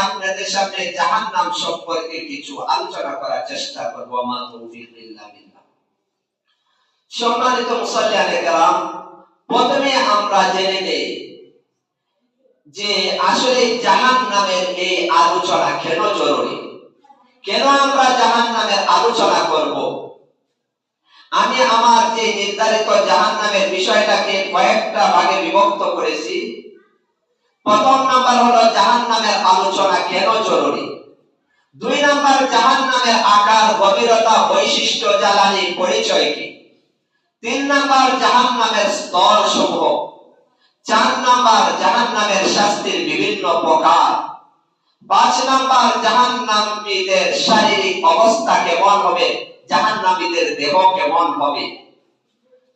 আপনাদের সামনে জাহান্নাম সম্পর্কে কিছু আলোচনা করার চেষ্টা করব। মা তৌফিক ইল্লা বিল্লাহ। সম্মানিত মুসল্লিয়ানে কেরাম, প্রথমে আমরা জেনে নেই যে আসলে জাহান্নামের এই আলোচনা কেন জরুরি, কেন আমরা জাহান্নামের আলোচনা করব। আমি আমার যে নির্ধারিত জাহান্নামের বিষয়টাকে কয়েকটা ভাগে বিভক্ত করেছি। প্রথম নাম্বার হলো জাহান্নামের আলোচনা কেন জরুরি। 2 নাম্বার জাহান্নামের আকার, গভীরতা, বৈশিষ্ট্য, জ্বালানি, পরিচয় কি। 3 নাম্বার জাহান্নামের স্তর সমূহ। 4 নাম্বার জাহান্নামের শাস্তির বিভিন্ন প্রকার। 5 নাম্বার জাহান্নামীদের শারীরিক অবস্থা কেমন হবে, জাহান্নামীদের দেহ কেমন হবে।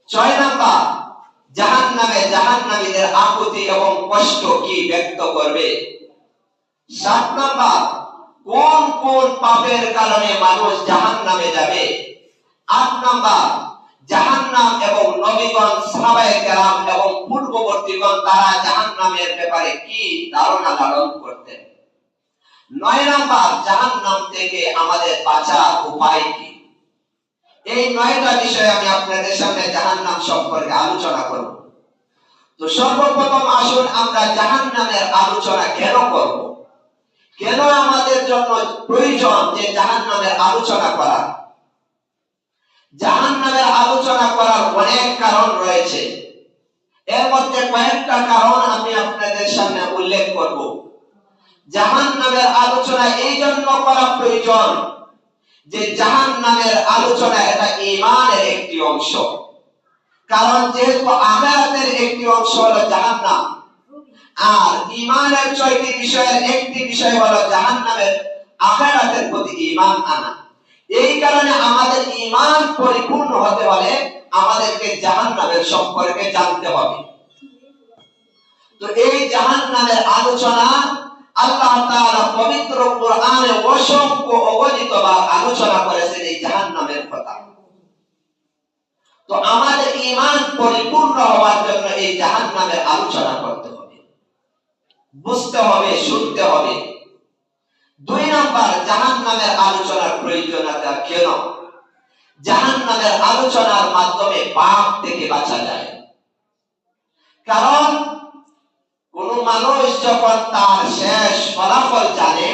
6 নাম্বার জাহান্নামীদের আকুতি এবং কষ্ট কি ব্যক্ত করবে। 7 নাম্বার কোন কোন পাপের কারণে মানুষ জাহান্নামে যাবে। 8 নাম্বার জাহান্নাম এবং নবীগণ, সাহাবায়ে কেরাম এবং পূর্ববর্তীগণ তারা জাহান্নামের ব্যাপারে কি ধারণা লালন করতেন। 9 নাম্বার জাহান্নাম থেকে আমাদের বাঁচার উপায় কি। এই 9টা বিষয় আমি আপনাদের সামনে জাহান্নাম সম্পর্কে আলোচনা করব। তো সর্বপ্রথম আসুন আমরা জাহান্নামের আলোচনা কেন করব, কেন আমাদের জন্য প্রয়োজন যে জাহান্নামের আলোচনা করা। জাহান্নামের আলোচনা করার অনেক কারণ রয়েছে। এর মধ্যে কয়েকটা কারণ আমি আপনাদের সামনে উল্লেখ করব। জাহান্নামের আলোচনা এই জন্য করা প্রয়োজন যে জাহান্নামের আলোচনা এটা ঈমানের একটি অংশ। কারণ যেহেতু আখিরাতের একটি অংশ হলো জাহান্নাম, আর ঈমানের 6টি বিষয়ের একটি বিষয় হলো জাহান্নামের আখিরাতের প্রতি ঈমান আনা। এই কারণে আমাদের ঈমান পরিপূর্ণ হতে হলে আমাদেরকে জাহান্নামের সম্পর্কে জানতে হবে। তো এই জাহান্নামের আলোচনা আল্লাহ তাআলা পবিত্র কোরআনে অসংখ্য অগণিতবার আলোচনা করেছেন এই জাহান্নামের কথা। তো আমাদের ঈমান পরিপূর্ণ হওয়ার জন্য এই জাহান্নামের আলোচনা করতে হবে, বুঝতে হবে, শুনতে হবে। 2 নাম্বার জাহান্নামের আলোচনার প্রয়োজনীয়তা কেন। জাহান্নামের আলোচনার মাধ্যমে পাপ থেকে বাঁচা যায়। কারণ কোন মানুষ যখন তার শেষ ফলাফল জানে,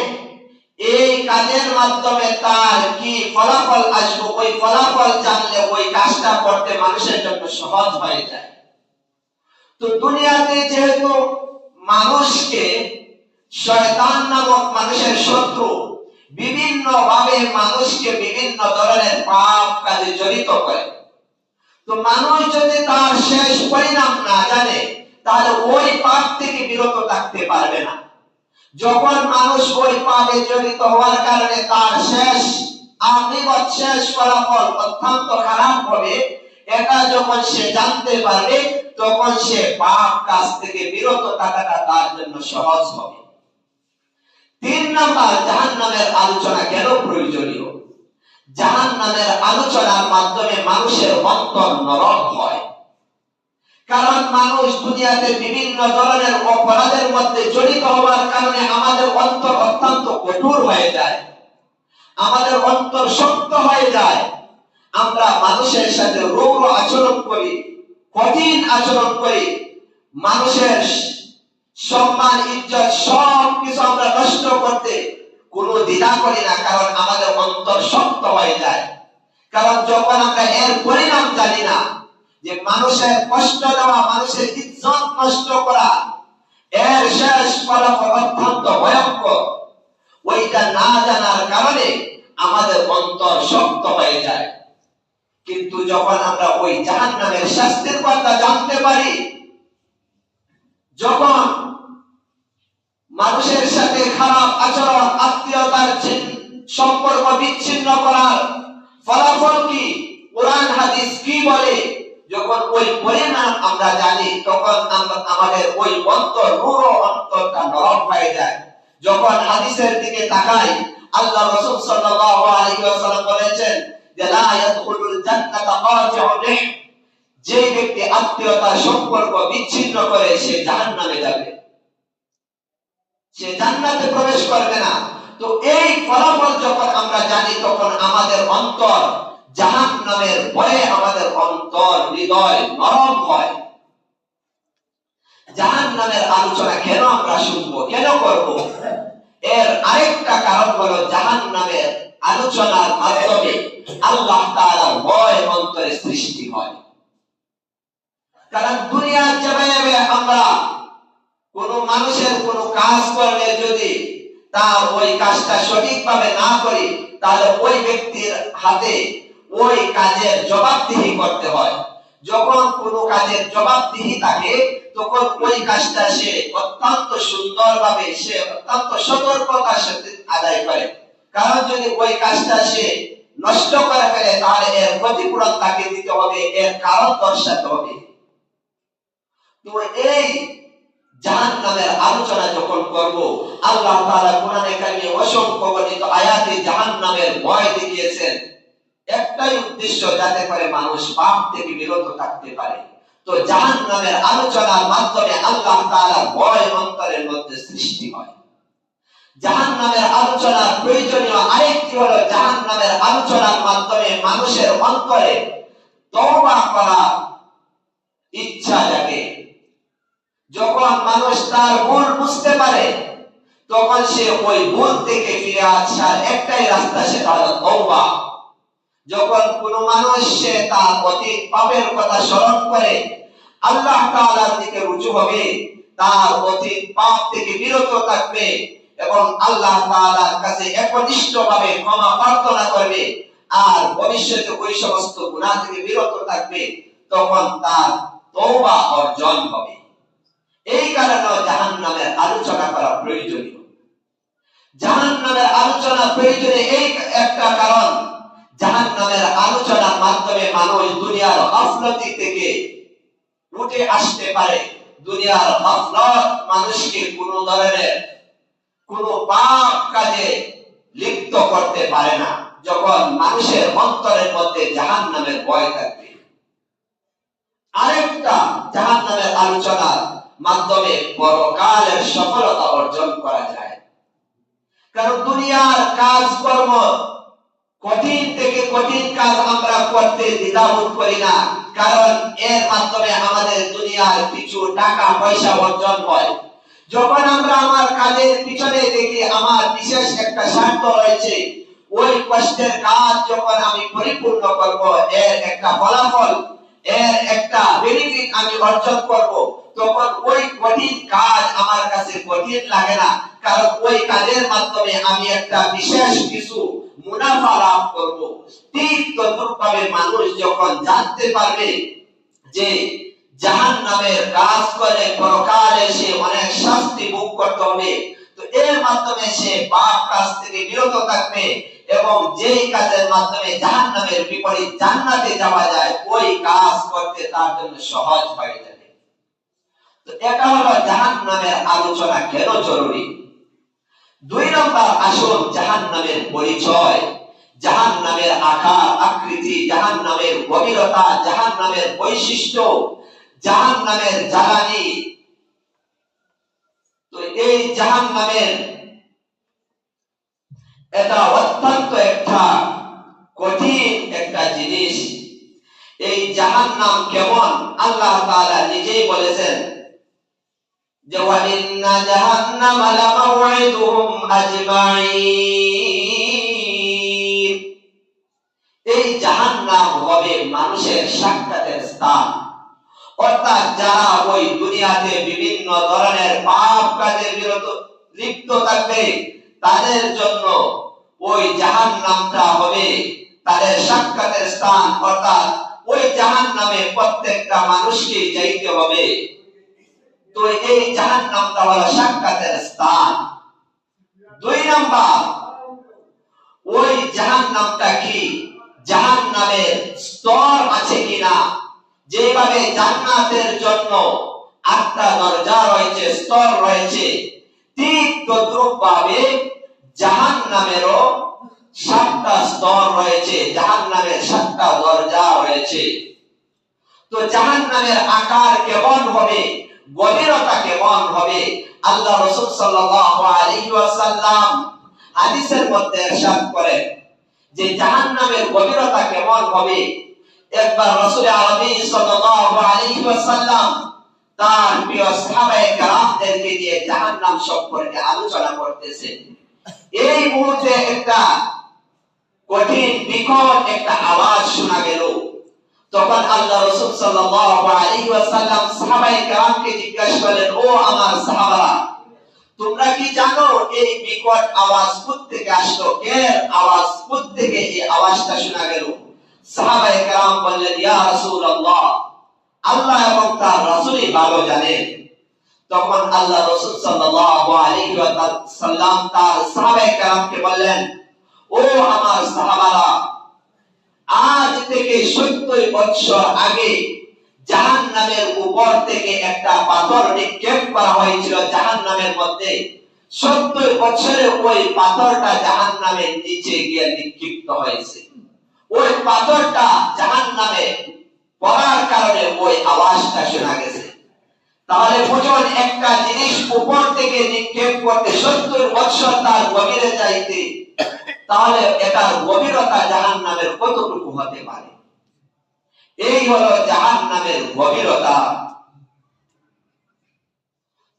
এই কাজের মাধ্যমে তার কি ফলাফল আসবে, ওই ফলাফল জানলে ওই কাজটা করতে মানুষের জন্য সহজ হয়ে যায়। তো দুনিয়াতে যেহেতু মানুষকে শয়তান নামক মানুষের শত্রু বিভিন্ন ভাবে মানুষকে বিভিন্ন ধরনের পাপ কাজে জড়িত করে, তো মানুষ যদি তার শেষ পরিণাম না জানে তাহলে ওই পাপ থেকে বিরত থাকতে পারবে না। যখন মানুষ ওই পাপে জড়িত হওয়ার কারণে তার শেষ ফলাফল অত্যন্ত খারাপ হবে, এটা যখন সে জানতে পারবে তখন সে পাপ কাজ থেকে বিরত থাকাটা তার জন্য সহজ হবে। 3 নাম্বার জাহান্নামের আলোচনা কেন প্রয়োজনীয়। জাহান্নামের আলোচনার মাধ্যমে মানুষের অন্তর নরম হয়। কারণ মানুষ দুনিয়াতে বিভিন্ন ধরনের অপরাধের মধ্যে জড়িত হওয়ার কারণে আমাদের অন্তর অত্যন্ত কঠোর হয়ে যায়, আমাদের অন্তর শক্ত হয়ে যায়। আমরা মানুষের সাথে রূঢ় আচরণ করি, কঠিন আচরণ করি, মানুষের সম্মান, ইজ্জত সব কিছু আমরা নষ্ট করতে কোনো দ্বিধা করি না, কারণ আমাদের অন্তর শক্ত হয়ে যায়। কারণ যখন আমরা এর পরিণাম জানি না, যে মানুষের কষ্ট দেওয়া, মানুষের ইজ্জত নষ্ট করা এর শেষ ফলাফল অত্যন্ত ভয়ঙ্কর, ওইটা না জানার কারণে আমাদের অন্তর শক্ত হয়ে যায়। কিন্তু যখন আমরা ওই জাহান্নামের শাস্তির কথা জানতে পারি, যখন মানুষের সাথে খারাপ আচরণ, আত্মীয়তার সম্পর্ক বিচ্ছিন্ন করার ফলাফল কি, কোরআন হাদিস কি বলে, যখন ওই পরিণাম আমরা জানি তখন আমাদের ওই অন্তর, রূঢ় অন্তরটা নরম হয়ে যায়। যখন হাদিসের দিকে তাকাই, আল্লাহ রাসূল সাল্লাল্লাহু আলাইহি ওয়াসাল্লাম বলেছেন যে লা ইয়াদখুলুল জান্নাতা কাতিউর রাহিম, যে ব্যক্তি আত্মীয়তার সম্পর্ক বিচ্ছিন্ন করে সে জাহান্নামে যাবে। সে জান্নাতে প্রবেশ করবে না। তো এই ফলাফল যখন আমরা জানি তখন আমাদের অন্তর জাহান্নামের ভয়ে আমাদের অন্তর হৃদয় নরম হয়। জাহান্নামের আলোচনা কেন আমরা শুনবো, কেন করব? এর আরেকটা কারণ হলো জাহান্নামের আলোচনার মাধ্যমে আল্লাহ তাআলার ভয় অন্তরে সৃষ্টি হয়। কারণ দুনিয়ার যেভাবে আমরা কোন মানুষের কোন কাজ করলে যদি তার ওই কাজটা সঠিকভাবে না করি তাহলে ওই ব্যক্তির হাতে ওই কাজের জবাবদিহি করতে হয়। যখন কোন কাজের জবাবদিহি থাকে তখন ওই কাজটা সে অত্যন্ত সুন্দরভাবে সে অত্যন্ত সতর্কতার সাথে আদায় করে। কারণ যদি ওই কাজটা সে নষ্ট করে ফেলে তাহলে এর ক্ষতিপূরণ তাকে দিতে হবে, এর কারণ দর্শাতে হবে। তো এই জাহান্নামের আলোচনা যখন করব, আল্লাহ তাআলা কোরআনে কারিমে অসংখ্য বর্ণিত আয়াতে জাহান্নামের ভয় দেখিয়েছেন। একটাই উদ্দেশ্য, যাতে করে মানুষ পাপ থেকে বিরত থাকতে পারে। তো জাহান্নামের আলোচনার মাধ্যমে আল্লাহ তাআলার ভয় অন্তরের মধ্যে সৃষ্টি হয়। জাহান্নামের আলোচনার প্রয়োজনীয় আরেকটি হলো জাহান্নামের আলোচনার মাধ্যমে মানুষের অন্তরে তওবা করার ইচ্ছা জাগে। যখন মানুষ তার ভুল বুঝতে পারে তখন সে ওই ভুল থেকে ফিরে আসার একটাই রাস্তা, সেটা হলো তওবা। যখন কোনো মানুষ সে তার অতীত পাপের কথা স্মরণ করে আল্লাহ তাআলার দিকে রুজু হবে, তার অতীত পাপ থেকে বিরত থাকবে এবং আল্লাহ তাআলার কাছে একনিষ্ঠভাবে ক্ষমা প্রার্থনা করবে আর ভবিষ্যতে ওই সমস্ত গুনাহ থেকে বিরত থাকবে, তখন তার তওবা অর্জন হবে। এই কারণে জাহান্নামের আলোচনা করা প্রয়োজনীয়। জাহান্নামের আলোচনা প্রয়োজনীয় এই একটা কারণ, জাহান্নামের আলোচনার মাধ্যমে মানুষ দুনিয়ার গাফলতি থেকে উঠে আসতে পারে। দুনিয়ার গাফলত মানুষকে কোনো ধরনের কোনো পাপ কাজে লিপ্ত করতে পারে না যখন মানুষের অন্তরের মধ্যে জাহান্নামের ভয় থাকবে। আরেকটা, জাহান্নামের আলোচনার মাধ্যমে পরকালের সফলতা অর্জন করা যায়। কারণ দুনিয়ার কাজকর্ম কঠিন থেকে কঠিন কাজ আমরা করতে দ্বিধাবোধ করি না, কারণ এর মাধ্যমে আমাদের দুনিয়ার কিছু টাকা পয়সা অর্জন হয়। যখন আমরা আমার কাজের পিছনে দেখি আমার বিশেষ একটা স্বার্থ রয়েছে, ওই কষ্টের কাজ যখন আমি পরিপূর্ণ করব, এর একটা ফলাফল, এর একটা বেনিফিট আমি অর্জন করব, তখন ওই কঠিন কাজ আমার কাছে কঠিন লাগে না। কারণ ওই কাজের মাধ্যমে আমি একটা বিশেষ কিছু মুনাফা লাভ করব। ঠিক তদ্রূপভাবে মানুষ যখন জানতে পারবে যে জাহান্নামের কাজ করে পরকালে সে অনেক শাস্তি ভোগ করতে হবে, তো এর মাধ্যমে সে পাপ কাজ থেকে বিরত থাকবে এবং যেই কাজের মাধ্যমে জাহান্নামের বিপরীত জান্নাতে যাওয়া যায়, ওই কাজ করতে তার জন্য সহজ হয়ে যাবে। তো এটা হলো জাহান্নামের আলোচনা কেন জরুরি। 2 নম্বর, আসল জাহান্নামের পরিচয়, জাহান্নামের আকার আকৃতি, জাহান্নামের গভীরতা, জাহান্নামের বৈশিষ্ট্য, জাহান্নামের জ্বালানি। তো এই জাহান্নামের এটা অত্যন্ত একটা কঠিন একটা জিনিস। এই জাহান্নাম কেমন আল্লাহ তাআলা নিজেই বলেছেন যে ওয়া ইন্না জাহান্নামা লামাওঈদুহুম আজমাইন। এই জাহান্নাম হবে মানুষের সাক্ষাতের স্থান। অর্থাৎ যারা ওই দুনিয়াতে বিভিন্ন ধরনের পাপ কাজে লিপ্ত থাকবে তাদের জন্য ওই জাহান্নামটা হবে তাদের সাক্ষাতের স্থান। অর্থাৎ ওই জাহান্নামে প্রত্যেকটা মানুষকে যাইতে হবে। তো এই জাহান্নামটা হলো সাক্ষাতের স্থান। 2 নম্বর, ওই জাহান্নামটা কি, জাহান্নামের স্তর আছে কিনা। যেভাবে জান্নাতের জন্য 8টা দরজা রয়েছে, স্তর রয়েছে, ঠিক তদ্রূপভাবে জাহান্নামেরও 7টা স্তর রয়েছে, জাহান্নামের 7টা দরজা রয়েছে। তো জাহান্নামের আকার কেমন হবে, গভীরতা কেমন হবে, আল্লাহ রাসূল সাল্লাল্লাহু আলাইহি ওয়াসাল্লাম হাদিসের মধ্যে ইরশাদ করেন যে জাহান্নামের গভীরতা কেমন হবে। একবার রাসূল আরবি সাল্লাল্লাহু আলাইহি ওয়াসাল্লাম তার প্রিয় সাহাবায়ে কেরামদেরকে নিয়ে জাহান্নাম সম্পর্কে আলোচনা করতেছেন। এই মুহূর্তে একটা কঠিন বিকট একটা আওয়াজ শোনা গেল। তখন আল্লাহ রাসূল সাল্লাল্লাহু আলাইহি ওয়াসাল্লাম সাহাবায়ে কেরামকে জিজ্ঞাসা করলেন, ও আমার সাহাবারা, তোমরা কি জানো এই বিকট আওয়াজ কোথা থেকে আসলো? এর আওয়াজ কোথা থেকে এই আওয়াজটা শোনা গেল? সাহাবায়ে কেরাম বললেন, ইয়া রাসূলুল্লাহ, আল্লাহ এবং তার রাসূলই ভালো জানেন। তখন আল্লাহ রাসূল সাল্লাল্লাহু আলাইহি ওয়াসাল্লাম তার সাহাবায়ে কেরামকে বললেন, ও আমার সাহাবারা, আজ থেকে 70 বছর আগে জাহান্নামের উপর থেকে একটা পাথর নিক্ষেপ করা হয়েছিল জাহান্নামের মধ্যে। 70 বছরে ওই পাথরটা জাহান্নামের নিচে গিয়ে নিক্ষিপ্ত হয়েছে। ওই পাথরটা জাহান্নামে পড়ার কারণে ওই আওয়াজটা শোনা গেছে। তাহলে বুঝুন, একটা জিনিস উপর থেকে নিক্ষেপ করতে 70 বছর তার গভীরে যাইতে, তাহলে এটার গভীরতা জাহান্নামের কতটুকু হতে পারে? এই হলো জাহান্নামের গভীরতা।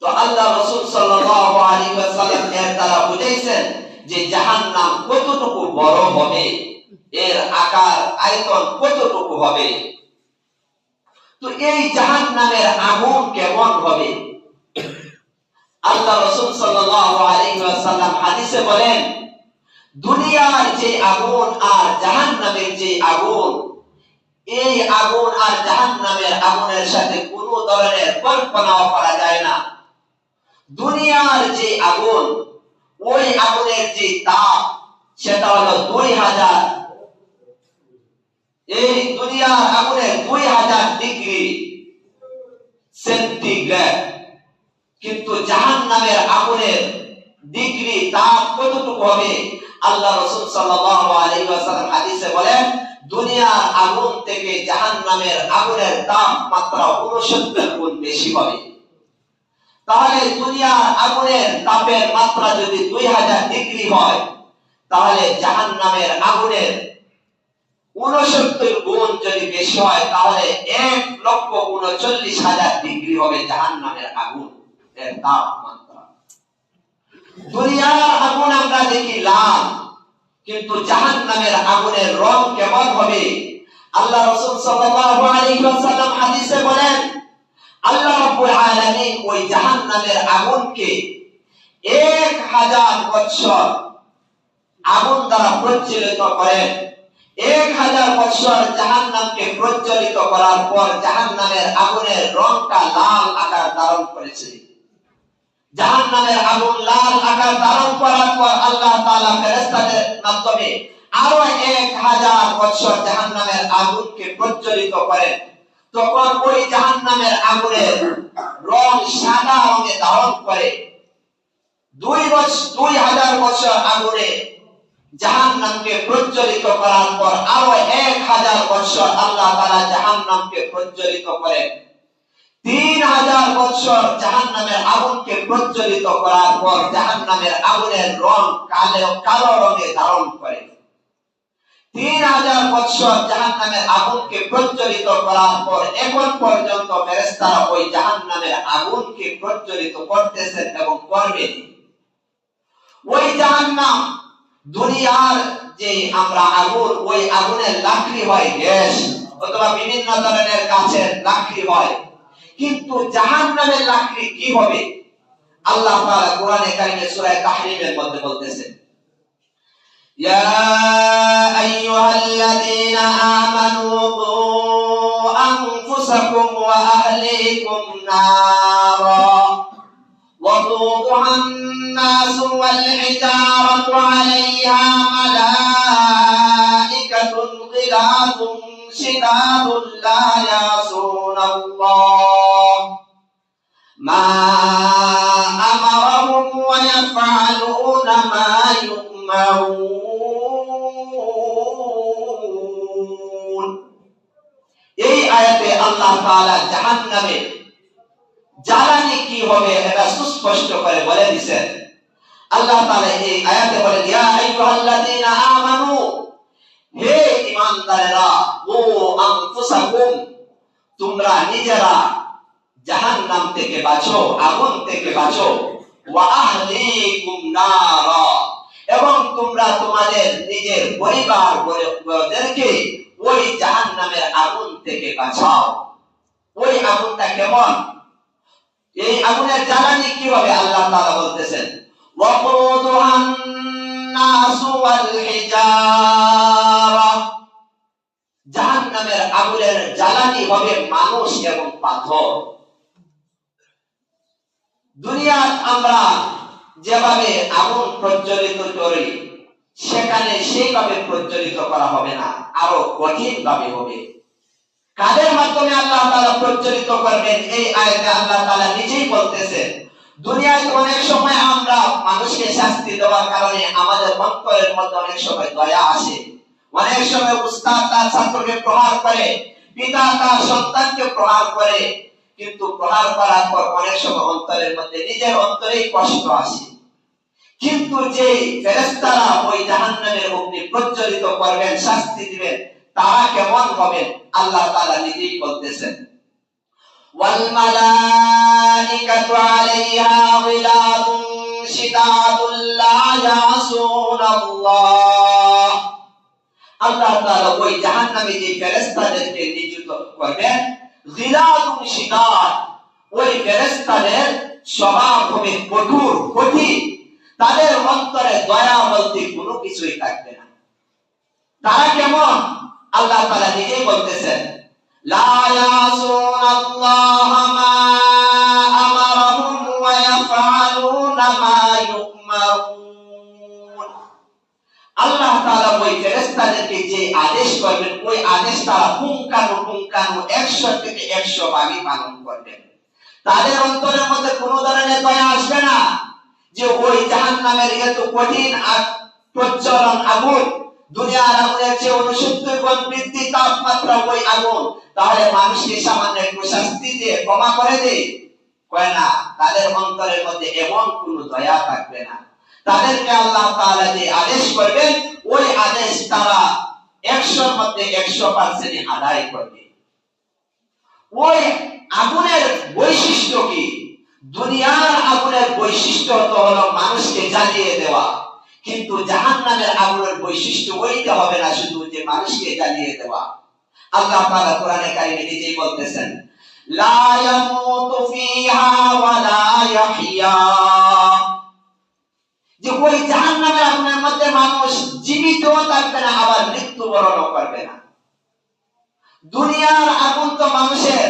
তো আল্লাহ রাসূল সাল্লাল্লাহু আলাইহি ওয়াসাল্লাম এর দ্বারা বুঝাইছেন যে জাহান্নাম কতটুকু বড় হবে, এর আকার আয়তন কতটুকু হবে। তো এই জাহান্নামের আগুন কেমন হবে? আল্লাহ রাসূল সাল্লাল্লাহু আলাইহি ওয়াসাল্লাম হাদিসে বলেন, দুনিয়ার যে আগুন আর জাহান্নামের যে আগুন, এই আগুন আর জাহান্নামের আগুনের সাথে কোনো ধরনের কল্পনাও করা যায় না। দুনিয়ার যে আগুন, ওই আগুনের যে তাপ, সেটা হলো 2000, এই দুনিয়ার আগুনের 2000 ডিগ্রি সেন্টিগ্রেড। কিন্তু জাহান্নামের আগুনের ডিগ্রি তাপ কতটুকু হবে? আল্লাহ রাসূল সাল্লাল্লাহু আলাইহি ওয়াসাল্লাম হাদিসে বলেন, দুনিয়ার আগুন থেকে জাহান্নামের আগুনের তাপমাত্রা 69 গুণ বেশি হবে। তাহলে দুনিয়ার আগুনের তাপের মাত্রা যদি 2000 ডিগ্রি হয়, তাহলে জাহান্নামের আগুনের 69 গুণ যদি বেশি হয়, তাহলে 1,39,000 ডিগ্রি হবে জাহান্নামের আগুন এর তাপমাত্রা। দুনিয়ার আগুন আমরা দেখি লাল, কিন্তু জাহান্নামের আগুনের রং কেমন হবে? আল্লাহ রাসূল সাল্লাল্লাহু আলাইহি ওয়াসাল্লাম হাদিসে বলেন, আল্লাহ রাব্বুল আলামিন ওই জাহান্নামের আগুনকে 1000 বছর আগুন দ্বারা প্রজ্বলিত করেন। 1000 বছর জাহান্নামকে প্রজ্বলিত করার পর জাহান্নামের আগুনের রংটা লাল আকার ধারণ করেছে। জাহান্নামের আগুন লাল আকার ধারণ করার পর আল্লাহ তাআলা ফেরেশতাদের মাধ্যমে আরো 1000 বছর জাহান্নামের আগুনকে প্রজ্বলিত করেন। তখন ওই জাহান্নামের আগুনের রং সাদা রঙে ধারণ করে। 2000 বছর আগুনে জাহান্নামকে প্রজ্বলিত করার পর আরো 1000 বছর আল্লাহ তাআলা জাহান্নামকে প্রজ্বলিত করেন। 3000 বছর জাহান্নামের আগুনকে প্রজ্বলিত করার পর জাহান্নামের আগুনের রং কালো রঙে ধারণ করে। 3000 বছর জাহান্নামের আগুনকে প্রজ্বলিত করার পর এখন পর্যন্ত ফেরেশতারা ওই জাহান্নামের আগুনকে প্রজ্বলিত করতেছেন এবং করবেন। ওই জাহান্নাম দুনিয়ার যে আমরা আগুন, ওই আগুনের লাকড়ি হয় গ্যাস অথবা বিভিন্ন ধরনের গাছের লাকড়ি হয়, কিন্তু জাহান্নামের লাকড়ি কি হবে? আল্লাহ তাআলা কোরআনে কারিমে সূরা তাহরীমের মধ্যে বলতেছেন, ইয়া আইয়ুহাল্লাযীনা আমানু কু আনফুসাকুম ওয়া আহলিকুম নারা وقودها الناس والحجارة عليها ملائكة غلاظ شداد لا يعصون الله ما أمرهم ويفعلون ما يؤمرون। এই আয়াতে আল্লাহ তাআলা জাহান্নামের জ্বালানি কি হবে এটা সুস্পষ্ট করে বলে দিয়েছেন। আল্লাহ তাআলা এই আয়াতে বলেন, ইয়া আইয়ুহাল্লাযীনা আমানু, হে ঈমানদারেরা, ও আনফুসাকুম, তোমরা নিজেরা জাহান্নাম থেকে বাঁচো, আগুন থেকে বাঁচো, ওয়া আহলিকুম নারা, এবং তোমরা তোমাদের নিজের পরিবারদেরকে ওই জাহান্নামের আগুন থেকে বাঁচাও। ওই আগুনটা কেমন, এই আগুনের জ্বালানি কি হবে? আল্লাহ তাআলা বলতেছেন, ওয়াকুদুহান নাসু ওয়াল হিজারা, জাহান্নামের আগুনের জ্বালানি হবে মানুষ এবং পাথর। দুনিয়ায় আমরা যেভাবে আগুন প্রজ্বলিত করি সেখানে সেইভাবে প্রজ্বলিত করা হবে না, আরো কঠিন ভাবে হবে। কাদের মাধ্যমে আল্লাহ তাআলা প্রজ্বলিত করবেন? এই আয়াতে আল্লাহ তাআলা নিজেই বলতেছেন, দুনিয়ায় অনেক সময় আমরা মানুষকে শাস্তি দেওয়ার কারণে আমাদের অন্তরের মধ্যে অনেক সময় দয়া আসে, অনেক সময় উস্তাদ তার ছাত্রকে প্রহার করে, পিতা তার সন্তানকে প্রহার করে, কিন্তু প্রহার করার পর অনেক সময় অন্তরের মধ্যে নিজের অন্তরেই কষ্ট আসে। কিন্তু যে ফেরেশতারা ওই জাহান্নামের অগ্নি প্রজ্বলিত করবেন, শাস্তি দিবেন, তারা কেমন হবেন? আল্লাহ তাআলা নিজেই বলতেছেন, ওয়াল মালাইকাতু আলাইহা গিলাদুন শিদাদুল লা ইয়াসুনাল্লাহ। আল্লাহ তাআলা ওই জাহান্নামে যে ফেরেশতাদেরকে নিযুক্ত করবেন, গিলাদুন শিদাদ, ওই ফেরেশতাদের স্বভাব হবে কঠোর, কঠিন, তাদের অন্তরে দয়া বলতে কোনো কিছুই থাকবে না। তারা কেমন? আল্লাহ তাআলা নিজেই বলতেছেন, লা ইয়াসুনাল্লাহা মা আমারাহুম ওয়া ইয়াফআলুনা মা ইউমারুন। আল্লাহ তাআলা ওই ফেরেশতাদেরকে যে আদেশ করবেন, ওই আদেশ তারা পুঙ্খানুপুঙ্খানু 100 থেকে 100 ভাবে পালন করবেন। তাদের অন্তরের মধ্যে কোনো ধরনের দয়া আসবে না যে ওই জাহান্নামের এত কঠিন আর প্রজ্বলন আগুন, দুনিয়ার আগুনের চেয়ে 69 গুণ বৃদ্ধি তাপমাত্রা ওই আগুন, তাহলে মানুষকে সামান্য একটু শাস্তি দিয়ে ক্ষমা করে দেয়? কয় না। তাদের অন্তরের মধ্যে এমন কোনো দয়া থাকবে না। তাদেরকে আল্লাহ তাআলা যে আদেশ করবেন, ওই আদেশ তারা 100 মধ্যে 100% আদায় করবে। ওই আগুনের বৈশিষ্ট্য কি? দুনিয়ার আগুনের বৈশিষ্ট্য তো হলো মানুষকে জ্বালিয়ে দেওয়া, কিন্তু জাহান্নামের আগুনের বৈশিষ্ট্য ওইটা হবে না শুধু যে মানুষকে জ্বালিয়ে দেওয়া। আল্লাহ তাআলা কোরআনে কারিমে নিজেই বলতেছেন, লা ইয়ামুতু ফিহা ওয়া লা ইয়াহইয়া, যে ওই জাহান্নামের আগুনের মধ্যে মানুষ জীবিত থাকবে না, আবার মৃত্যুবরণ করবে না। দুনিয়ার আগুন তো মানুষের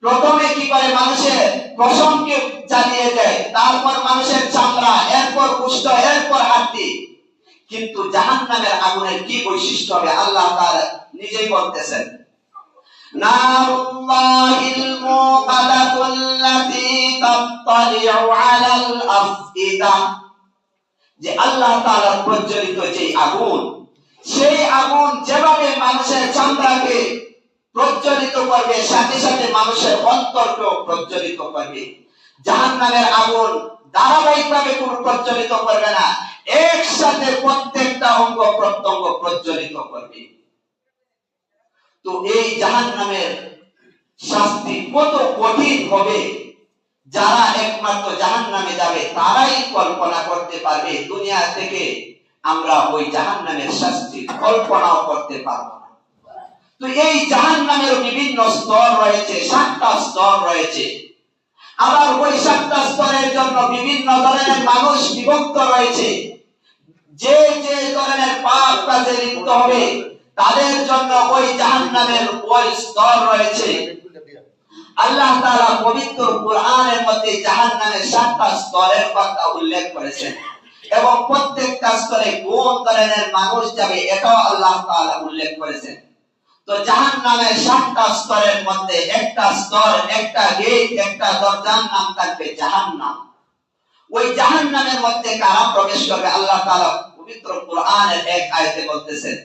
প্রথমে কি করে, মানুষের পশমকে জ্বালিয়ে দেয়, তারপর মানুষের চামড়া, এরপর গোশত, এরপর হাড়ি। কিন্তু জাহান্নামের আগুনের কি বৈশিষ্ট্য হবে? আল্লাহ তাআলা নিজেই বলতেছেন, নারুল্লাহিল মুকাদাতুল্লাতী তাত্তালিউ আলাল আফইদা, যে আল্লাহ তাআলা প্রজ্বলিত যে আগুন, সেই আগুন যেভাবে মানুষের চামড়াকে প্রজ্বলিত করবে, সাথে সাথে মানুষের অন্তরকেও প্রজ্বলিত করবে। জাহান্নামের আগুন ধারাবাহিকভাবে কোনো প্রজ্বলিত করবে না, একসাথে প্রত্যেকটা অঙ্গ প্রত্যঙ্গ প্রজ্বলিত করবে। তো এই জাহান্নামের শাস্তি কত কঠিন হবে, যারা একমাত্র জাহান্নামে যাবে তারাই কল্পনা করতে পারবে। দুনিয়া থেকে আমরা ওই জাহান্নামের শাস্তি কল্পনাও করতে পারবো না। তো এই জাহান্নামের বিভিন্ন স্তর রয়েছে, 7টা স্তর রয়েছে। আবার ওই 7টা স্তরের জন্য বিভিন্ন ধরনের মানুষ বিভক্ত রয়েছে। যে যে ধরনের পাপ কাজে লিপ্ত হবে তাদের জন্য ওই জাহান্নামের ওই স্তর রয়েছে। আল্লাহ তাআলা পবিত্র কোরআনের মধ্যে জাহান্নামের 7টা স্তরের কথা উল্লেখ করেছেন, এবং প্রত্যেকটা স্তরে কোন ধরনের মানুষ যাবে এটাও আল্লাহ তাআলা উল্লেখ করেছেন। তো জাহান্নামের 7টা স্তরের মধ্যে একটা স্তর, একটা গেট, একটা দরজার নাম থাকবে জাহান্নাম। ওই জাহান্নামের মধ্যে কারা প্রবেশ করবে? আল্লাহ তাআলা পবিত্র কোরআনের এক আয়াতে বলতেছেন,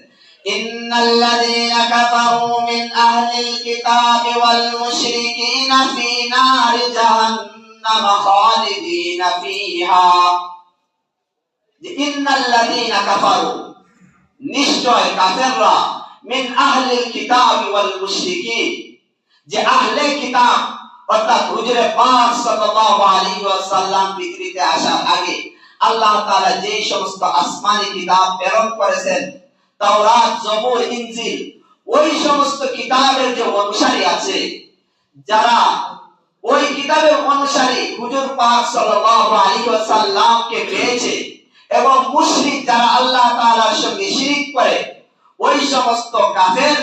ইন্নাল্লাযীনা কাফারু মিন আহলিল কিতাবি ওয়াল মুশরিকিনা ফী নারি জাহান্নাম খালিদিনা ফীহা। ইন্নাল্লাযীনা কাফারু, নিশ্চয় কাফেররা, মিন আহলিল কিতাবি ওয়াল মুশরিকিন, যে আহলে কিতাব অর্থাৎ হুজুরে পাক সাল্লাল্লাহু আলাইহি ওয়াসাল্লাম পৃথিবীতে আসার আগে আল্লাহ তাআলা যে সমস্ত আসমানি কিতাব প্রেরণ করেছেন, তাওরাত, জবুর, ইনজিল, ওই সমস্ত কিতাবের যে অনুসারী আছে, যারা ওই কিতাবের অনুসারী হুজুর পাক সাল্লাল্লাহু আলাইহি ওয়াসাল্লামকে পেয়েছে, এবং মুশরিক যারা আল্লাহ তাআলার সঙ্গে শিরক করে, ওই সমস্ত কাফের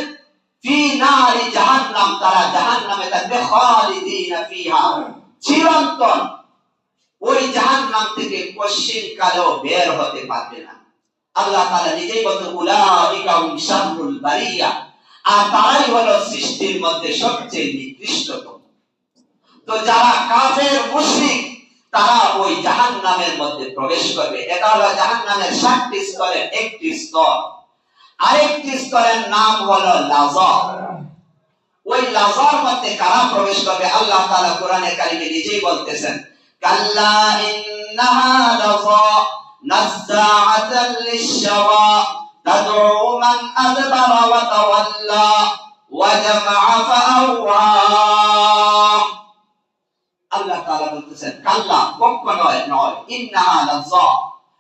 ফি নারি জাহান্নাম, তারা জাহান্নামে থাকবে, খালিদিনা ফিহা, চিরন্তন ওই জাহান্নাম থেকে কশিন কালেও বের হতে পারবে না। আল্লাহ তাআলা নিজেই বলেন উলাইকা হুম শাররুল বারিয়া, আর তারাই হলো সৃষ্টির মধ্যে সবচেয়ে নিকৃষ্টতম। তো যারা কাফের মুশরিক তারা ওই জাহান্নামের মধ্যে প্রবেশ করবে। এটা হলো জাহান্নামের 7টি স্তরের একটি স্তর। আরেকটি স্তরের নাম হলো লাযা। ওই লাযার মধ্যে কারা প্রবেশ করবে? আল্লাহ তাআলা কোরআনে কারিমে নিজেই বলতেছেন, কাল্লা ইন্নাহা লাযা নাযাআতান লিশ-শাওয়া তাদউ মান আদবারা ওয়া তাওয়াল্লা ওয়া জামা'a ফাআওয়া। আল্লাহ তাআলা বলতেছেন কাল্লা, কখনো নয়, ইন্নাহা লাযা,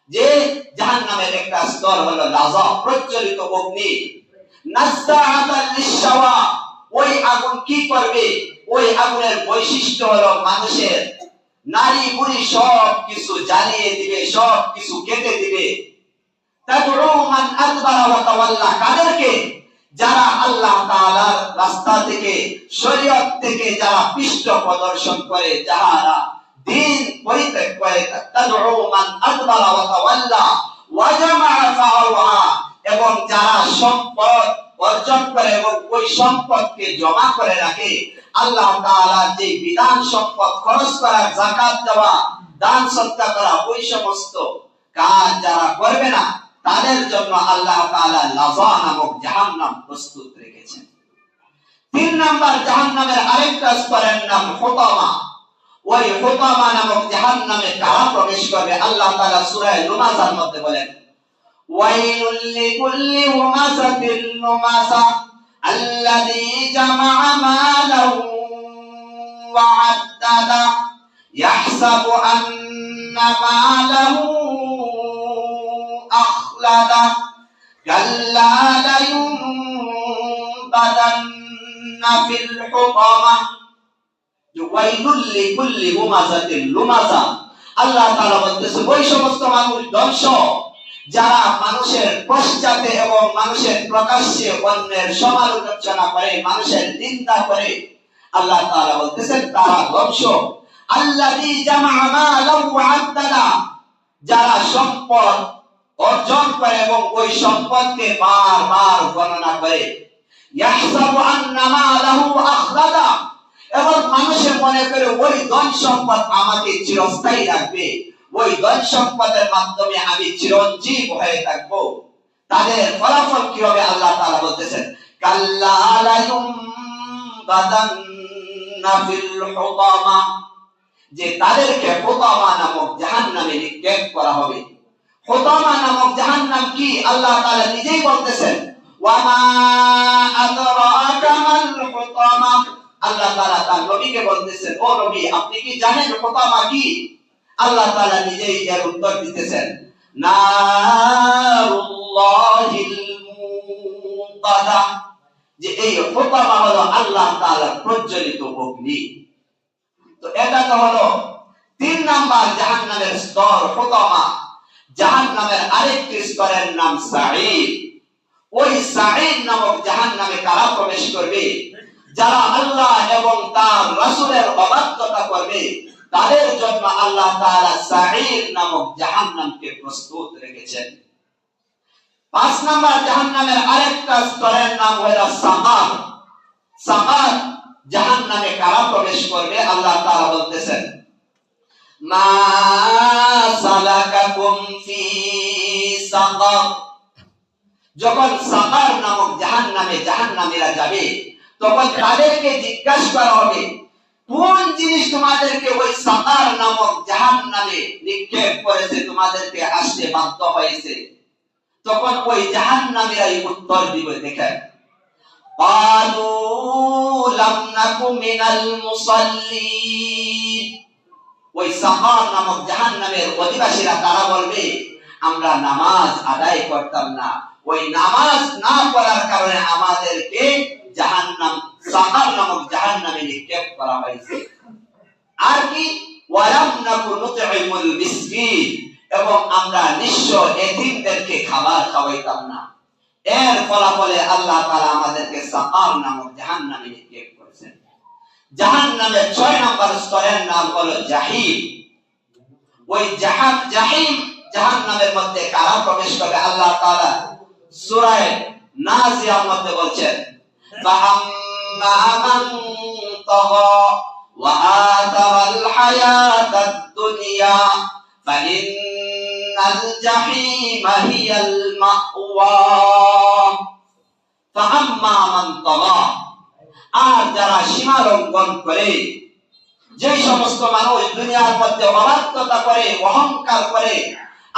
যে জাহান্নামের একটা স্তর হলো লাযা, প্রজ্বলিত অগ্নি। নাযাআতান লিশ-শাওয়া, ওই আগুন কি করবে? ওই আগুনের বৈশিষ্ট্য হলো মানুষের নারী বুড়ি সব কিছু জ্বালিয়ে দিবে, সব কিছু কেটে দিবে। তাদউ মান আদবারা ওয়া তাওয়াল্লা, কাদেরকে? যারা আল্লাহ তাআলার রাস্তা থেকে, শরীয়ত থেকে যারা পৃষ্ঠ প্রদর্শন করে, যারা দ্বীন পরিত্যাগ করে। তাদউ মান আদবারা ওয়া তাওয়াল্লা ওয়া জামা'a ফাআওয়া, এবং যারা সম্পদ অর্জন করে এবং ওই সম্পদকে জমা করে রাখে। আল্লাহ তাআলার যে বিধান, সম্পদ খরচ করা, যাকাত দেওয়া, দান সদকা করা, ওই সমস্ত কাজ যারা করবে না, তাদের জন্য আল্লাহ তাআলা লাযা নামক জাহান্নাম প্রস্তুত রেখেছেন। 3 নাম্বার জাহান্নামের আরেকটা স্তরের নাম হুতামা। ওই হুতামা নামক জাহান্নামে কারা প্রবেশ করবে? আল্লাহ তাআলা সূরা লুমাযার মধ্যে বলেন, ওয়াইলুল লিকুল্লি হুমাযাতিল লুমাযা আল্লাযী জামা'a মালাহু ওয়া আদ্দাদা ইয়াহসাবু আন্না মালাহু আখলাদা কাল্লা লায়ুনবাদান্না ফিল হুতামা। ওয়াইলুল লিকুল্লি হুমাযাতিল লুমাযা, আল্লাহ তাআলা বলতেছেন ওই সমস্ত মানুষ ধ্বংস যারা মানুষের পশ্চাতে এবং মানুষের প্রকাশ্যে অন্যের সমালোচনা করে, মানুষের নিন্দা করে। আল্লাহ তাআলা বলতেছেন তারা ধ্বংস। আল্লাযী জামা'a মালাহু ওয়া আদ্দাদা, যারা সম্পদ অর্জন করে এবং ওই সম্পদকে বারবার গণনা করে। ইয়াহসাবু আন্না মালাহু আখলাদা, এবং মানুষের মনে করে ওই ধন সম্পদ আমাকে চিরস্থায়ী রাখবে, ওই ধন সম্পদের মাধ্যমে আমি চিরঞ্জীব হয়ে থাকবো। তাদের ফলাফল কি হবে? আল্লাহ তাআলা বলতেছেন কাল্লা লায়ুনবাদান্না ফিল হুতামা, যে তাদেরকে হুতামা নামক জাহান্নামে নিক্ষেপ করা হবে। হুতামা নামক জাহান্নাম কি? আল্লাহ তাআলা নিজেই বলতেছেন ওয়া মা আদরাকা মাল হুতামা। আল্লাহ তাআলা তার নবীকে বলতেছেন, ও নবী, আপনি কি জানেন হুতামা কি? আল্লাহ তাআলা নিজেই এর উত্তর দিতেছেন, নারুল্লাহিল মুকাদা, যে এই হুতামা হলো আল্লাহ তাআলার প্রজ্বলিত অগ্নি। তো এটা তো হলো 3 নাম্বার জাহান্নামের স্তর, হুতামা। জাহান্নামের আরেকটি স্তরের নাম সাঈর। ওই সাঈর নামক জাহান্নামে কারা প্রবেশ করবে? যারা আল্লাহ এবং তার রাসূলের অবাধ্যতা করবে, তাদের জন্য আল্লাহ তাআলা সাঈর নামক জাহান্নামকে প্রস্তুত রেখেছেন। 5 নাম্বার জাহান্নামের আরেকটা স্তরের নাম হলো সাকার। সাকার জাহান্নামে কারা প্রবেশ করবে? আল্লাহ তাআলা বলতেছেন, মা সালাকাকুম ফি সাকার, যখন সাকার নামক জাহান্নামে জাহান্নামীরা যাবে, তখন তাদেরকে জিজ্ঞাসা করা হবে, কোন জিনিস তোমাদেরকে ওই সাকার নামক জাহান্নামে নিক্ষেপ করেছে, তোমাদেরকে আসতে বাধ্য হয়েছে? তখন ওই জাহান্নামীরাই উত্তর দিবে, দেখেন, ক্বালু লাম নাকু মিনাল মুসাল্লিন। ওই সাকার নামক জাহান্নামের অধিবাসীরা তারা বলবে, আমরা নামাজ আদায় করতাম না, ওই নামাজ না পড়ার কারণে আমাদেরকে জাহান্নাম, সাকার নামক জাহান্নামে নিক্ষেপ করা হয়েছে। আর কি, ওয়ালাম নাকু নুতঈমুল মিসকিন, এবং আমরা নিঃস্ব এতিমদেরকে খাবার খাওয়াইতাম না। এর ফলাফলে আল্লাহ তাআলা আমাদেরকে সাকার নামক জাহান্নামে নিক্ষেপ করেছেন। জাহান্নামের 6 নম্বর স্তরের নাম হলো জাহিম। ওই জাহিম জাহান্নামের মধ্যে কারা প্রবেশ করবে? আল্লাহ তাআলা সূরা নাজিয়ার মধ্যে বলছেন, ফাআম্মা মান তাগা ওয়া আতারাল হায়াতাদ দুনিয়া ফাইন্নাল জাহিমা হিয়াল মাওয়া। ফাআম্মা মান তাগা, আর যারা সীমা লঙ্ঘন করে, যে সমস্ত মানুষ দুনিয়ার মধ্যে অবাধ্যতা করে, অহংকার করে,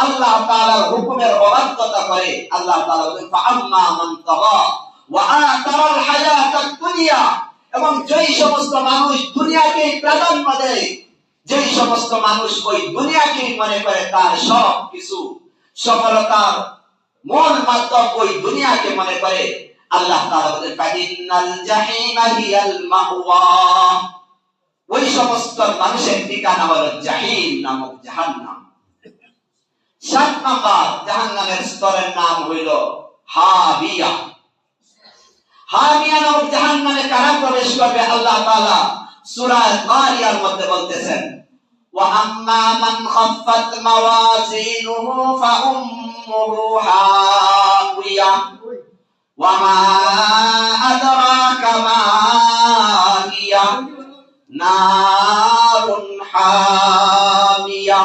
আল্লাহ তাআলার হুকুমের অবাধ্যতা করে, আল্লাহ তাআলা বলেন ফাআম্মা মান তাগা ওয়া আতারাল হায়াতাদ দুনিয়া, এবং যেই সমস্ত মানুষ দুনিয়াকে প্রাধান্য দেয়, যেই সমস্ত মানুষ ওই দুনিয়াকে মনে করে তার সব কিছু সফলতার মূল মাধ্যম ওই দুনিয়াকে মনে করে, আল্লাহ তাআলা বলেন ফাইন্নাল জাহিমা হিয়াল মাওয়া। ওই সমস্ত মানুষের ঠিকানা হলো জাহিম নামক জাহান্নাম। 7 নম্বর জাহান্নামের স্তরের নাম হইল হাবিয়া। হাবিয়া নামক জাহান্নামে কারা প্রবেশ করবে? আল্লাহ তাআলা সূরা কারিয়ার মধ্যে বলতেছেন, ওয়া আম্মা মান খাফফাত মাওয়াজিনুহু ফাউম্মুহু হাবিয়া ওয়া মা আদরাকা মা হিয়া নারুন হামিয়া।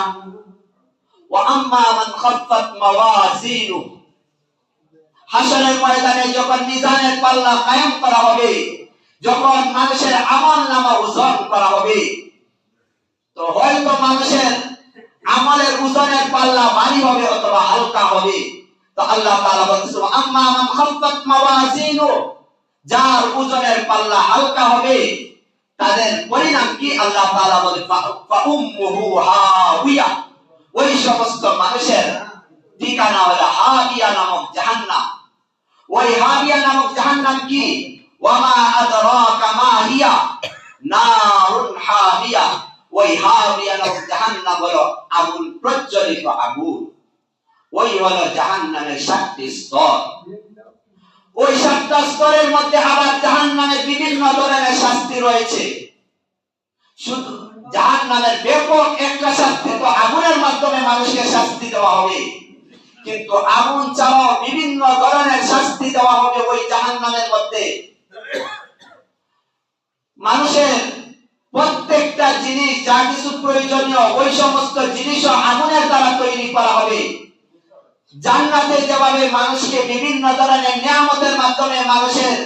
ওয়া আম্মা মান খাফফাত মাওয়াজিনুহু, হাসরের ময়দানে যখন মিজানের পাল্লা কায়েম করা হবে, যখন মানুষের আমলনামা ওজন করা হবে, তো হয়তো মানুষের আমলের ওজনের পাল্লা ভারী হবে অথবা হালকা হবে। তো আল্লাহ তাআলা বলেছেন আম্মা মান খাফফাত মাওয়াজিনু, যার ওজনের পাল্লা হালকা হবে তাদের পরিণাম কি? আল্লাহ তাআলা বলেন ফাউম্মুহু হাবিয়া। ওই সমস্ত মানুষের ঠিকানা হলো হাবিয়া নামক জাহান্নাম। ওই হাবিয়া নামক জাহান্নাম কি? ওয়ামা আদরাকা মা হিয়া নারুন হাবিয়া। ওই হাবিয়া নামক জাহান্নাম হলো আগুন, প্রজ্বলিত আগুন। ওই হলো জাহান্নামের 7টি স্তর। ওই 7টা স্তরের মধ্যে আবার জাহান্নামের বিভিন্ন ধরনের শাস্তি রয়েছে। শুধু জাহান্নামের ব্যাপক একটা শাস্তি তো আগুনের মাধ্যমে মানুষকে শাস্তি দেওয়া হবে, কিন্তু আগুন ছাড়াও বিভিন্ন ধরনের শাস্তি দেওয়া হবে ওই জাহান্নামের মধ্যে। মানুষের প্রত্যেকটা জিনিস যা কিছু প্রয়োজনীয় ওই সমস্ত জিনিসও আগুনের দ্বারা তৈরি করা হবে। জান্নাতে যেভাবে মানুষকে বিভিন্ন ধরনের নিয়ামতের মাধ্যমে, মানুষের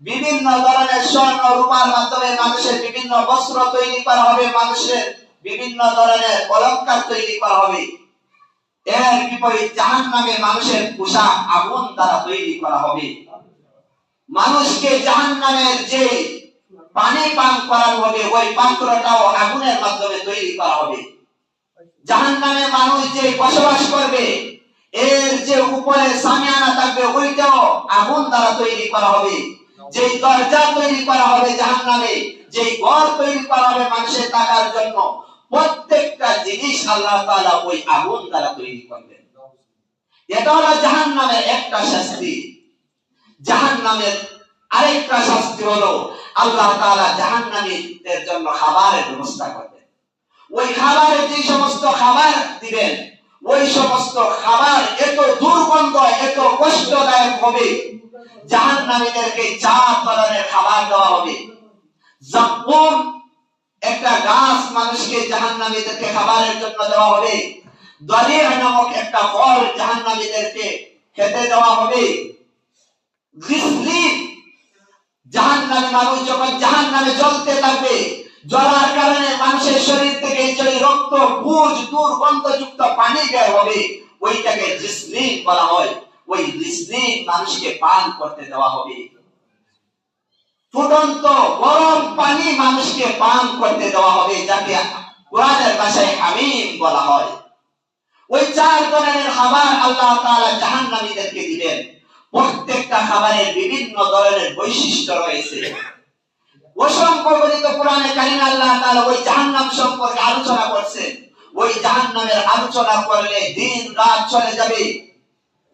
বিভিন্ন ধরনের স্বর্ণ রূপার মাধ্যমে মানুষের বিভিন্ন বস্ত্র তৈরি করা হবে, মানুষের বিভিন্ন ধরনের অলংকার তৈরি করা হবে, এর বিপরীত জাহান্নামে মানুষের পোশাক আগুন দ্বারা তৈরি করা হবে। মানুষকে জাহান্নামের যে পানি পান করানো হবে ওই পাত্রটাও আগুনের মাধ্যমে তৈরি করা হবে। জাহান্নামে মানুষ যে বসবাস করবে এর যে উপরে সামিয়ানা থাকবে ওইটাও আগুন দ্বারা তৈরি করা হবে। যে দরজা তৈরি করা হবে জাহান্নামে, যে ঘর তৈরি করা হবে মানুষের থাকার জন্য, প্রত্যেকটা জিনিস আল্লাহ তাআলা ওই আগুন দ্বারা তৈরি করবেন। এটা হলো জাহান্নামের একটা শাস্তি। জাহান্নামের আরেকটা শাস্তি হলো আল্লাহ তাআলা জাহান্নামীদের জন্য খাবারের ব্যবস্থা করবেন। ওই খাবারে যে সমস্ত খাবার দিবেন ওই সমস্ত খাবার এত দুর্গন্ধ, এত কষ্টদায়ক হবে, জাহান্নামীদেরকে 4 ধরনের খাবার দেওয়া হবে। জাকুম একটা গাছ মানুষকে জাহান্নামীদেরকে খাবারের জন্য দেওয়া হবে। দরিয়া নামক একটা ফল জাহান্নামীদেরকে খেতে দেওয়া হবে। গ্লিসলিন, জাহান্নামী মানুষ যখন জাহান্নামে জ্বলতে থাকবে, জ্বলার কারণে মানুষের শরীর থেকে যে রক্ত, পুজ, দুর্গন্ধযুক্ত পানি বের হবে, ওইটাকে গ্লিসলিন বলা হয়। ওই গ্লিসলিন মানুষকে পান করতে দেওয়া হবে। ফুটন্ত গরম পানি মানুষকে পান করতে দেওয়া হবে, যাকে কোরআনের ভাষায় হামিম বলা হয়। ওই 4 ধরনের খাবার আল্লাহ তাআলা জাহান্নামীদেরকে দিবেন। প্রত্যেকটা খাবারের বিভিন্ন ধরনের বৈশিষ্ট্য রয়েছে। অসংখ্য গণিত কোরআনে কারিমে আল্লাহ তাআলা ওই জাহান্নাম সম্পর্কে আলোচনা করছেন। ওই জাহান্নামের আলোচনা করলে দিন রাত চলে যাবে,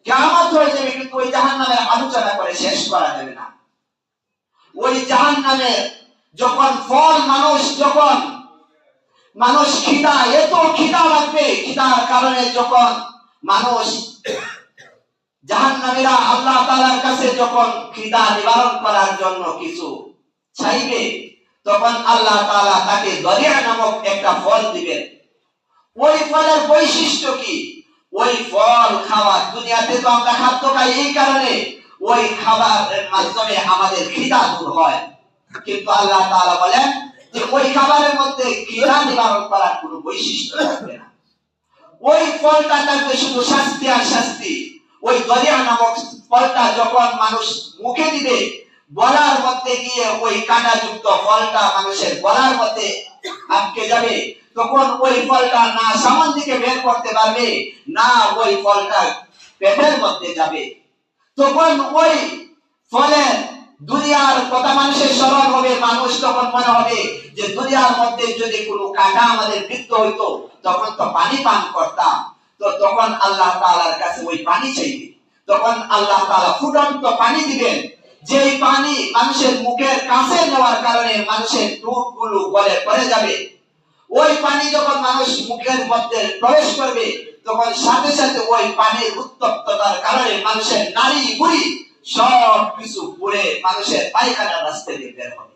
কিয়ামত হয়ে যাবে, কিন্তু ওই জাহান্নামের আলোচনা করে শেষ করা যাবে না। ওই জাহান্নামের যখন ফল মানুষ খিদা, এত খিদা লাগবে, খিদার কারণে যখন মানুষ জাহান্নামীরা আল্লাহ তাআলার কাছে যখন খিদা নিবারণ করার জন্য কিছু চাইবে, তখন আল্লাহ তাআলা তাকে দরিয়া নামক একটা ফল দিবেন। ওই ফলের বৈশিষ্ট্য কি? ওই ফল খাওয়া, দুনিয়াতে তো আমরা খাদ্য খাই এই কারণে, ওই খাবারের মাধ্যমে আমাদের খিদা দূর হয়, কিন্তু আল্লাহ তাআলা বলেন যে ওই খাবারের মধ্যে খিদা নিবারণ করার কোনো বৈশিষ্ট্য থাকবে না। ওই ফলটা থাকবে শুধু শাস্তি আর শাস্তি। ওই দরিয়া নামক ফলটা যখন মানুষ মুখে দিবে, গলার মধ্যে গিয়ে ওই কাঁটাযুক্ত ফলটা মানুষের গলার মধ্যে আটকে যাবে, তখন ওই ফলটা না সামন দিকে বের করতে পারবে, না ওই ফলটা পেটের মধ্যে যাবে। তখন ওই ফলের দুনিয়ার কথা মানুষের স্মরণ হবে, মানুষ তখন মনে হবে যে দুনিয়ার মধ্যে যদি কোনো কাঁটা আমাদের বিদ্ধ হইতো, তখন তো পানি পান করতাম। তো তখন আল্লাহ তাআলার কাছে ওই পানি চাইবে, তখন আল্লাহ তাআলা ফুটন্ত পানি দিবেন, যেই পানি মানুষের মুখের কাছে নেওয়ার কারণে মানুষের ঠোঁটগুলো গলে পড়ে যাবে। ওই পানি যখন মানুষ মুখের মধ্যে প্রবেশ করবে, তখন সাথে সাথে ওই পানির উত্তপ্ততার কারণে মানুষের নাড়ি বুড়ি সব কিছু পুড়ে মানুষের পায়খানা রাস্তা দিয়ে বের হবে।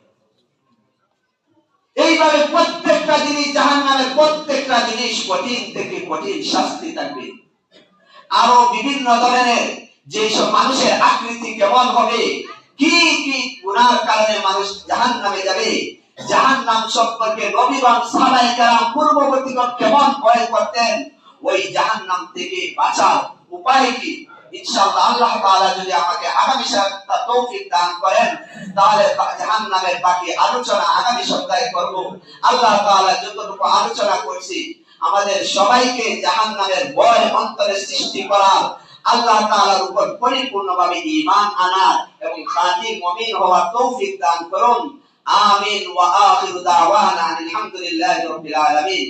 এইভাবে প্রত্যেকটা জিনিস, জাহান্নামের প্রত্যেকটা জিনিস কঠিন থেকে কঠিন শাস্তি থাকবে। আরো বিভিন্ন ধরনের যেসব মানুষের আকৃতি কেমন হবে, কি কি গুনার কারণে মানুষ জাহান্নামে যাবে, জাহান্নাম সম্পর্কে নবীগণ সাহাবায়ে কেরাম পূর্ববর্তীগণ কেমন ভয় করতেন, ওই জাহান্নাম থেকে বাঁচার উপায় কি, ইনশাআল্লাহ আল্লাহ তাআলা যদি আমাকে আগামী সপ্তাহে তৌফিক দান করেন, তাহলে জাহান্নামের বাকি আলোচনা আগামী সপ্তাহে করব। আল্লাহ তাআলা যতটুকু আলোচনা করছি, আমাদের সবাইকে জাহান্নামের ভয় অন্তরে সৃষ্টি করার, আল্লাহ তাআলার উপর পরিপূর্ণভাবে ঈমান আনার এবং খাঁটি মুমিন হওয়ার তৌফিক দান করুন। আমিন ওয়া আখিরু দাওয়ানা আলহামদুলিল্লাহি রাব্বিল আলামিন।